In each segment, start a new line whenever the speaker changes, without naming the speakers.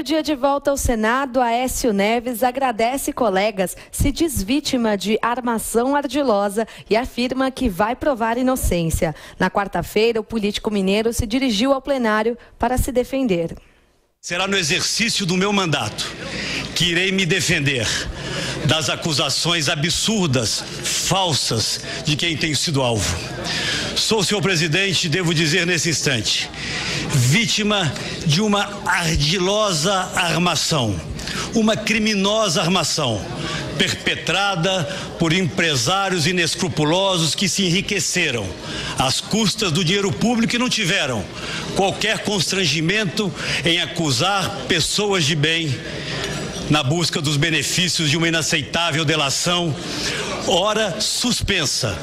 primeiro dia de volta ao Senado, Aécio Neves agradece colegas, se diz vítima de armação ardilosa e afirma que vai provar inocência. Na quarta-feira, o político mineiro se dirigiu ao plenário para se defender.
Será no exercício do meu mandato que irei me defender das acusações absurdas, falsas, de quem tenho sido alvo. Sou, senhor presidente, devo dizer nesse instante, vítima de uma ardilosa armação, uma criminosa armação, perpetrada por empresários inescrupulosos que se enriqueceram às custas do dinheiro público e não tiveram qualquer constrangimento em acusar pessoas de bem na busca dos benefícios de uma inaceitável delação, ora suspensa,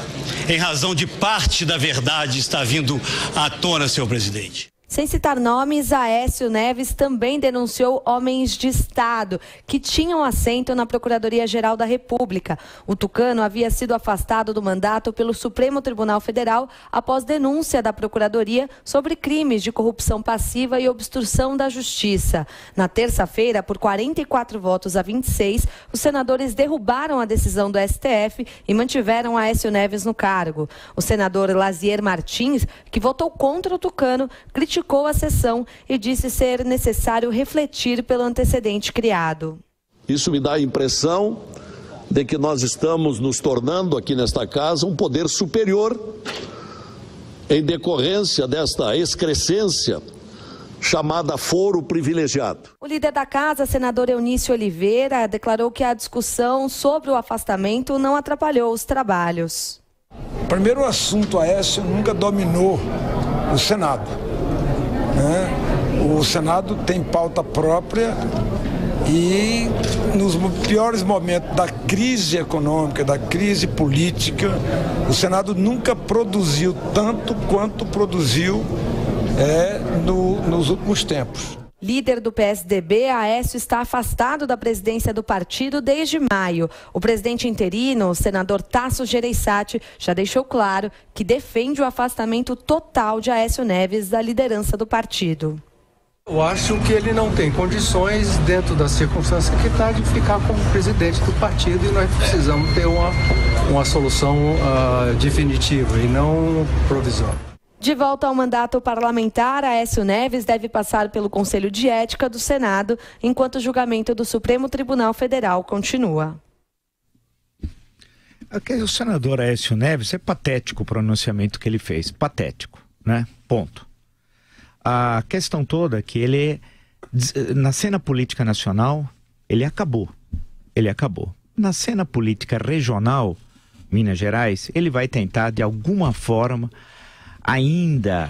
em razão de parte da verdade estar vindo à tona, senhor presidente.
Sem citar nomes, Aécio Neves também denunciou homens de Estado que tinham assento na Procuradoria-Geral da República. O tucano havia sido afastado do mandato pelo Supremo Tribunal Federal após denúncia da Procuradoria sobre crimes de corrupção passiva e obstrução da Justiça. Na terça-feira, por 44 votos a 26, os senadores derrubaram a decisão do STF e mantiveram Aécio Neves no cargo. O senador Lazier Martins, que votou contra o tucano, criticou a sessão e disse ser necessário refletir pelo antecedente criado.
Isso me dá a impressão de que nós estamos nos tornando aqui nesta casa um poder superior em decorrência desta excrescência chamada foro privilegiado.
O líder da casa, senador Eunício Oliveira, declarou que a discussão sobre o afastamento não atrapalhou os trabalhos.
Primeiro, o assunto Aécio nunca dominou o Senado. O Senado tem pauta própria e nos piores momentos da crise econômica, da crise política, o Senado nunca produziu tanto quanto produziu nos últimos tempos.
Líder do PSDB, Aécio está afastado da presidência do partido desde maio. O presidente interino, o senador Tasso Gereissati, já deixou claro que defende o afastamento total de Aécio Neves da liderança do partido.
Eu acho que ele não tem condições, dentro da circunstância que está, de ficar como presidente do partido e nós precisamos ter uma solução definitiva e não provisória.
De volta ao mandato parlamentar, Aécio Neves deve passar pelo Conselho de Ética do Senado, enquanto o julgamento do Supremo Tribunal Federal continua.
O senador Aécio Neves, é patético o pronunciamento que ele fez, patético, né? Ponto. A questão toda é que ele, na cena política nacional, ele acabou. Na cena política regional, Minas Gerais, ele vai tentar, de alguma forma, ainda,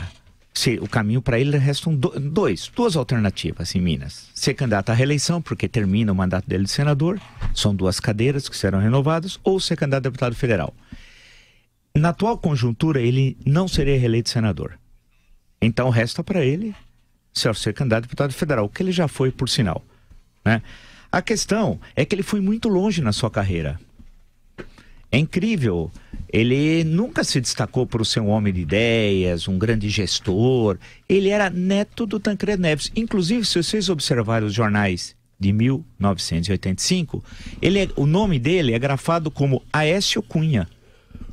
o caminho para ele restam duas alternativas em Minas. Ser candidato à reeleição, porque termina o mandato dele de senador, são 2 cadeiras que serão renovadas, ou ser candidato a deputado federal. Na atual conjuntura, ele não seria reeleito senador. Então, resta para ele ser candidato a deputado federal, o que ele já foi, por sinal, né? A questão é que ele foi muito longe na sua carreira. É incrível, ele nunca se destacou por ser um homem de ideias, um grande gestor. Ele era neto do Tancredo Neves. Inclusive, se vocês observarem os jornais de 1985, o nome dele é grafado como Aécio Cunha,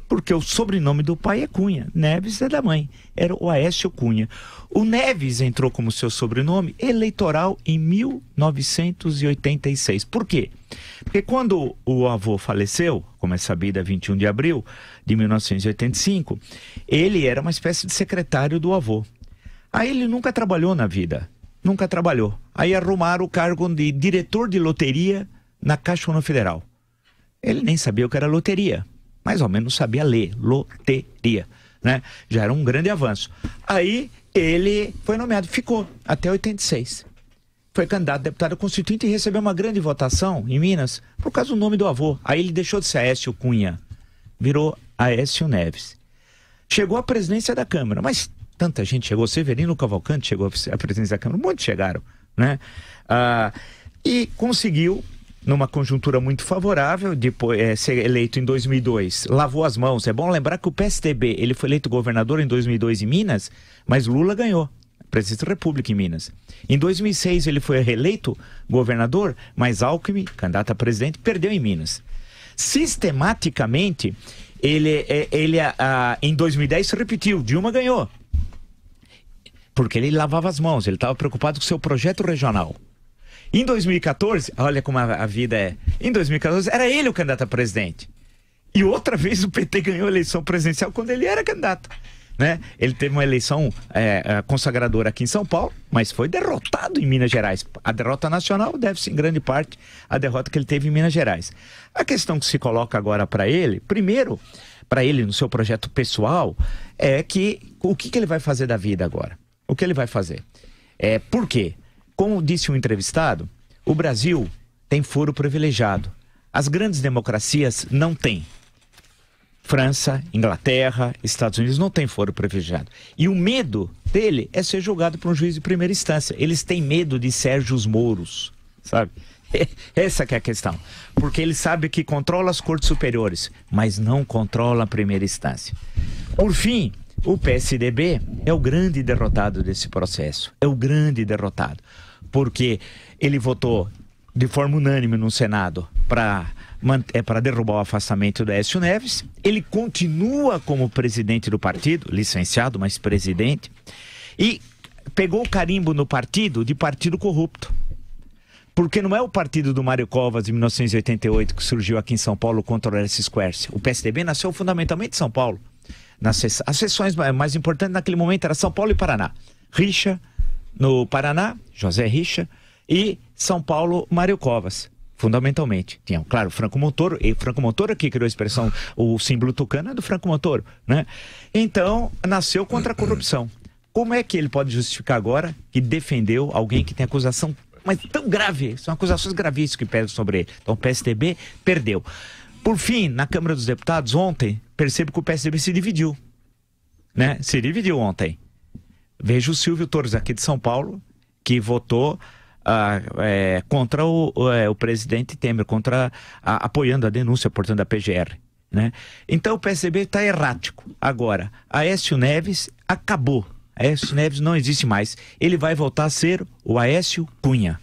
porque o sobrenome do pai é Cunha, Neves é da mãe, era o Aécio Cunha. O Neves entrou como seu sobrenome eleitoral em 1986. Por quê? Porque quando o avô faleceu, como é sabido, 21 de abril de 1985, ele era uma espécie de secretário do avô. Aí ele nunca trabalhou na vida, nunca trabalhou. Aí arrumaram o cargo de diretor de loteria na Caixa Econômica Federal. Ele nem sabia o que era loteria, mais ou menos sabia ler, loteria, né? Já era um grande avanço. Aí ele foi nomeado, ficou até 86. Foi candidato a deputado constituinte e recebeu uma grande votação em Minas por causa do nome do avô. Aí ele deixou de ser Aécio Cunha, virou Aécio Neves. Chegou à presidência da Câmara, mas tanta gente chegou, Severino Cavalcante chegou à presidência da Câmara, muitos chegaram, né? E conseguiu, numa conjuntura muito favorável, depois ser eleito em 2002, lavou as mãos. É bom lembrar que o PSDB, ele foi eleito governador em 2002 em Minas, mas Lula ganhou. presidente da República em Minas. Em 2006 ele foi reeleito governador, mas Alckmin, candidato a presidente, perdeu em Minas. Sistematicamente, em 2010 se repetiu, Dilma ganhou. Porque ele lavava as mãos, ele estava preocupado com o seu projeto regional. Em 2014, olha como a vida é, em 2014 era ele o candidato a presidente. E outra vez o PT ganhou a eleição presidencial quando ele era candidato. Né? Ele teve uma eleição consagradora aqui em São Paulo, mas foi derrotado em Minas Gerais. A derrota nacional deve-se em grande parte à derrota que ele teve em Minas Gerais. A questão que se coloca agora para ele, primeiro, para ele no seu projeto pessoal, é que o que ele vai fazer da vida agora? O que ele vai fazer? Por quê? Como disse um entrevistado, o Brasil tem foro privilegiado. As grandes democracias não têm. França, Inglaterra, Estados Unidos não têm foro privilegiado. E o medo dele é ser julgado por um juiz de primeira instância. Eles têm medo de Sérgio Moros, sabe? Essa que é a questão. Porque ele sabe que controla as cortes superiores, mas não controla a primeira instância. Por fim, o PSDB é o grande derrotado desse processo. É o grande derrotado. Porque ele votou de forma unânime no Senado para derrubar o afastamento do Aécio Neves. Ele continua como presidente do partido, licenciado, mas presidente, e pegou o carimbo no partido de partido corrupto. Porque não é o partido do Mário Covas de 1988 que surgiu aqui em São Paulo contra o Orestes Quercia. O PSDB nasceu fundamentalmente em São Paulo. As seções mais importantes naquele momento eram São Paulo e Paraná. Richa no Paraná, José Richa, e São Paulo, Mário Covas. Fundamentalmente. Tinha, claro, Franco Montoro, e Franco Montoro que criou a expressão, o símbolo tucano é do Franco Montoro, né? Então, nasceu contra a corrupção. Como é que ele pode justificar agora que defendeu alguém que tem acusação, mas tão grave, são acusações gravíssimas que pesam sobre ele. Então o PSDB perdeu. Por fim, na Câmara dos Deputados, ontem, percebo que o PSDB se dividiu, né? Se dividiu ontem. Veja o Silvio Torres aqui de São Paulo, que votou contra o presidente Temer, apoiando a denúncia, portanto, da PGR. Né? Então o PSDB está errático. Agora, Aécio Neves acabou. Aécio Neves não existe mais. Ele vai voltar a ser o Aécio Cunha.